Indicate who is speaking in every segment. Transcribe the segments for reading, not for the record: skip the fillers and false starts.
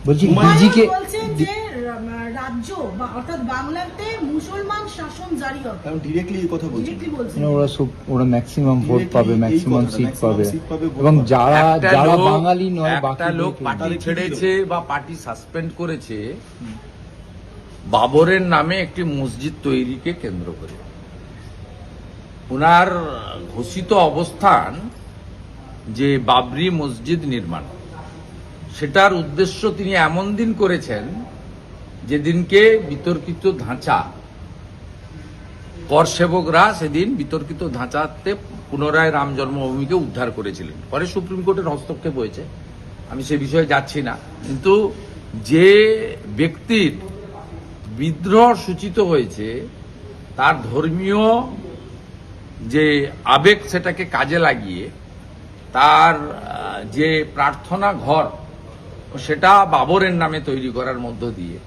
Speaker 1: বলছি ডিজিকে
Speaker 2: রাজ্য বা অর্থাৎ বাংলাতে মুসলমান শাসন জারি হবে,
Speaker 3: কারণ ডিরেক্টলি এই কথা বলছেন,
Speaker 1: ওরা ম্যাক্সিমাম ভোট পাবে, ম্যাক্সিমাম সিট পাবে, এবং যারা যারা বাঙালি নয়
Speaker 4: একটা
Speaker 1: বাকি
Speaker 4: লোক পার্টি ছেড়েছে বা পার্টি সাসপেন্ড করেছে বাবরের নামে একটি মসজিদ তৈরিকে কেন্দ্র করে। ওনার ঘোষিত অবস্থান যে বাবরি মসজিদ নির্মাণ, সেটার উদ্দেশ্য তিনি এমন দিন করেছেন যেদিনকে বিতর্কিত ধাঁচা, কর সেবকরা সেদিন বিতর্কিত ধাঁচাতে পুনরায় রাম জন্মভূমিকে উদ্ধার করেছিলেন। পরে সুপ্রিম কোর্টের হস্তক্ষেপ হয়েছে, আমি সে বিষয়ে যাচ্ছি না। কিন্তু যে ব্যক্তির বিদ্রোহ সূচিত হয়েছে তার ধর্মীয় যে আবেগ সেটাকে কাজে লাগিয়ে তার যে প্রার্থনা ঘর সেটা বাবরের নামে তৈরি করার মধ্য দিয়ে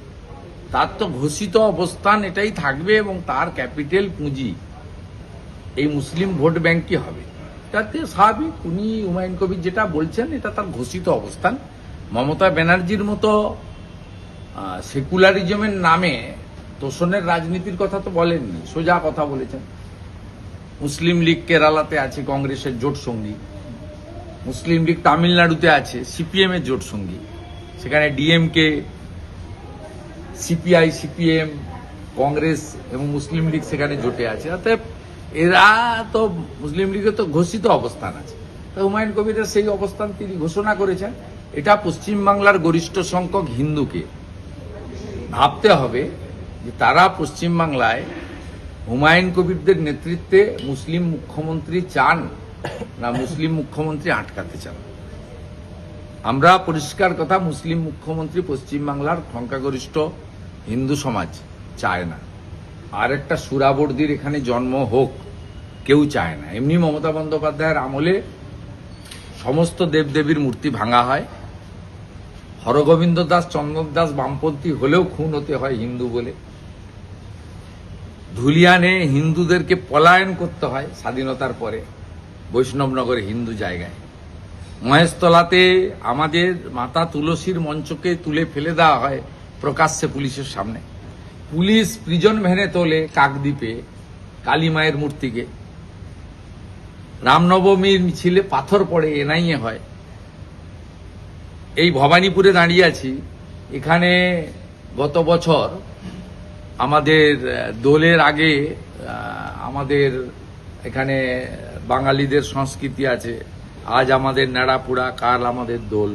Speaker 4: তার তো ঘোষিত অবস্থান এটাই থাকবে এবং তার ক্যাপিটাল পুঁজি এই মুসলিম ভোট ব্যাংকই হবে। এটাতে স্বাভাবিক, উনি হুমায়ুন কবির যেটা বলছেন এটা তার ঘোষিত অবস্থান। মমতা ব্যানার্জির মতো সেকুলারিজমের নামে তোষণের রাজনীতির কথা তো বলেননি, সোজা কথা বলেছেন। মুসলিম লীগ কেরালাতে আছে কংগ্রেসের জোট সঙ্গী, মুসলিম লীগ তামিলনাড়ুতে আছে সিপিএম এর জোট সঙ্গী, সেখানে ডিএমকে, সিপিআই, সিপিএম, কংগ্রেস এবং মুসলিম লীগ সেখানে জোটে আছে। অতএব এরা তো মুসলিম লীগের তো ঘোষিত অবস্থান আছে। তো হুমায়ুন কবিরের সেই অবস্থান তিনি ঘোষণা করেছেন। এটা পশ্চিমবাংলার গরিষ্ঠ সংখ্যক হিন্দুকে ভাবতে হবে যে তারা পশ্চিমবাংলায় হুমায়ুন কবিরদের নেতৃত্বে মুসলিম মুখ্যমন্ত্রী চান না মুসলিম মুখ্যমন্ত্রী আটকাতে চান। আমরা পরিষ্কার কথা, মুসলিম মুখ্যমন্ত্রী পশ্চিমবাংলার সংখ্যাগরিষ্ঠ হিন্দু সমাজ চায় না। আর একটা সুরাবর্দির এখানে জন্ম হোক কেউ চায় না। এমনি মমতা বন্দ্যোপাধ্যায়ের আমলে সমস্ত দেবদেবীর মূর্তি ভাঙা হয়, হরগোবিন্দ দাস, চন্দন দাস বামপন্থী হলেও খুন হতে হয় হিন্দু বলে, ধুলিয়ানে হিন্দুদেরকে পলায়ন করতে হয় স্বাধীনতার পরে বৈষ্ণবনগরে হিন্দু জায়গায়, মহেশতলাতে আমাদের মাতা তুলসীর মঞ্চকে তুলে ফেলে দেওয়া হয় প্রকাশ্যে পুলিশের সামনে, পুলিশ প্রিজন ভ্যানে তোলে কাকদ্বীপে কালী মায়ের মূর্তিকে, রামনবমীর মিছিলে পাথর পড়ে এনআইএ হয়। এই ভবানীপুরে দাঁড়িয়ে আছি, এখানে গত বছর আমাদের দোলের আগে আমাদের এখানে বাঙালিদের সংস্কৃতি আছে, আজ আমাদের নেড়াপুড়া কাল আমাদের দোল,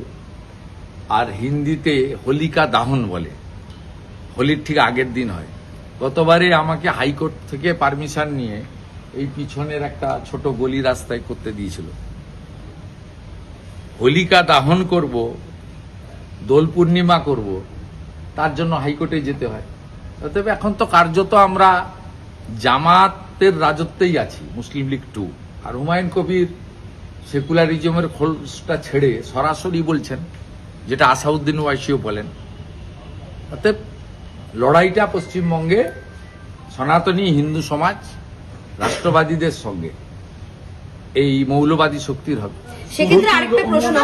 Speaker 4: আর হিন্দিতে হোলিকা দাহন বলে, হোলির ঠিক আগের দিন হয়। গতবারে আমাকে হাইকোর্ট থেকে পারমিশন নিয়ে এই পিছনের একটা ছোট গলি রাস্তায় করতে দিয়েছিল। হোলিকা দাহন করব, দোল পূর্ণিমা করব, তার জন্য হাইকোর্টে যেতে হয়। তবে এখন তো কার্যত আমরা জামাতের রাজত্বেই আছি, মুসলিম লীগ 2। আর হুমায়ুন কবির সেকুলারিজমের খোলসটা ছেড়ে সরাসরি বলছেন, যেটা আসাউদ্দিন ওয়াইসিও বলেন। অতএব লড়াইটা পশ্চিমবঙ্গে সনাতনী হিন্দু সমাজ রাষ্ট্রবাদীদের সঙ্গে এই মৌলবাদী শক্তির হবে।
Speaker 5: সেক্ষেত্রে আরেকটা প্রশ্ন,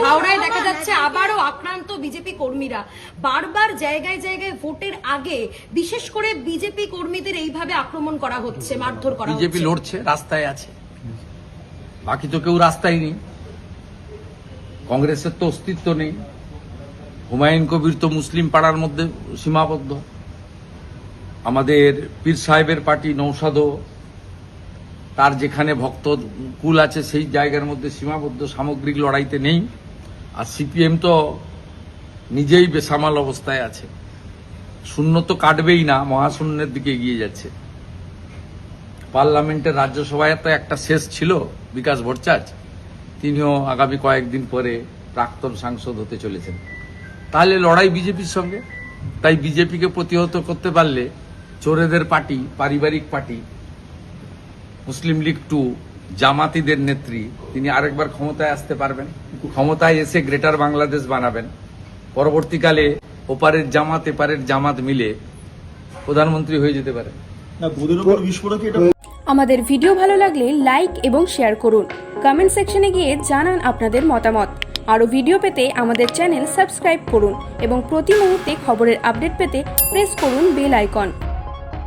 Speaker 5: হাওড়ায় দেখা যাচ্ছে আবারও আক্রান্ত বিজেপি কর্মীরা। বারবার জায়গায় জায়গায় ভোটের আগে বিশেষ করে বিজেপি কর্মীদের এইভাবে আক্রমণ করা হচ্ছে, মারধর করা হচ্ছে।
Speaker 4: বিজেপি লড়ছে, রাস্তায় আছে, বাকি তো কেউ রাস্তায় নেই। কংগ্রেসের তো অস্তিত্ব নেই, হুমায়ুন কবির তো মুসলিম পাড়ার মধ্যে সীমাবদ্ধ, আমাদের পীর সাহেবের পার্টি নৌসাদও তার যেখানে ভক্ত কুল আছে সেই জায়গার মধ্যে সীমাবদ্ধ, সামগ্রিক লড়াইতে নেই। আর সিপিএম তো নিজেই বেসামাল অবস্থায় আছে, শূন্য তো কাটবেই না, মহাশূন্যের দিকে এগিয়ে যাচ্ছে। পার্লামেন্টের রাজ্যসভায় তো একটা শেষ ছিল বিকাশ ভট্টাচার্য, তিনিও আগামী কয়েকদিন পরে প্রাক্তন সাংসদ হতে চলেছেন। তাহলে লড়াই বিজেপির সঙ্গে। তাই বিজেপিকে প্রতিহত করতে পারলে চোরেদের পার্টি, পারিবারিক পার্টি মুসলিম লীগ 2 জামাতিদের নেত্রী তিনি আরেকবার ক্ষমতায় আসতে পারবেন, ক্ষমতায় এসে গ্রেটার বাংলাদেশ বানাবেন। পরবর্তীকালে ওপারের জামাত এপারের জামাত মিলে প্রধানমন্ত্রী হয়ে যেতে পারে।
Speaker 6: আমাদের ভিডিও ভালো লাগলে লাইক এবং শেয়ার করুন, কমেন্ট সেকশনে গিয়ে জানান আপনাদের মতামত।
Speaker 3: আরও ভিডিও পেতে আমাদের চ্যানেল সাবস্ক্রাইব করুন এবং প্রতি মুহূর্তে খবরের আপডেট পেতে প্রেস করুন বেল আইকন।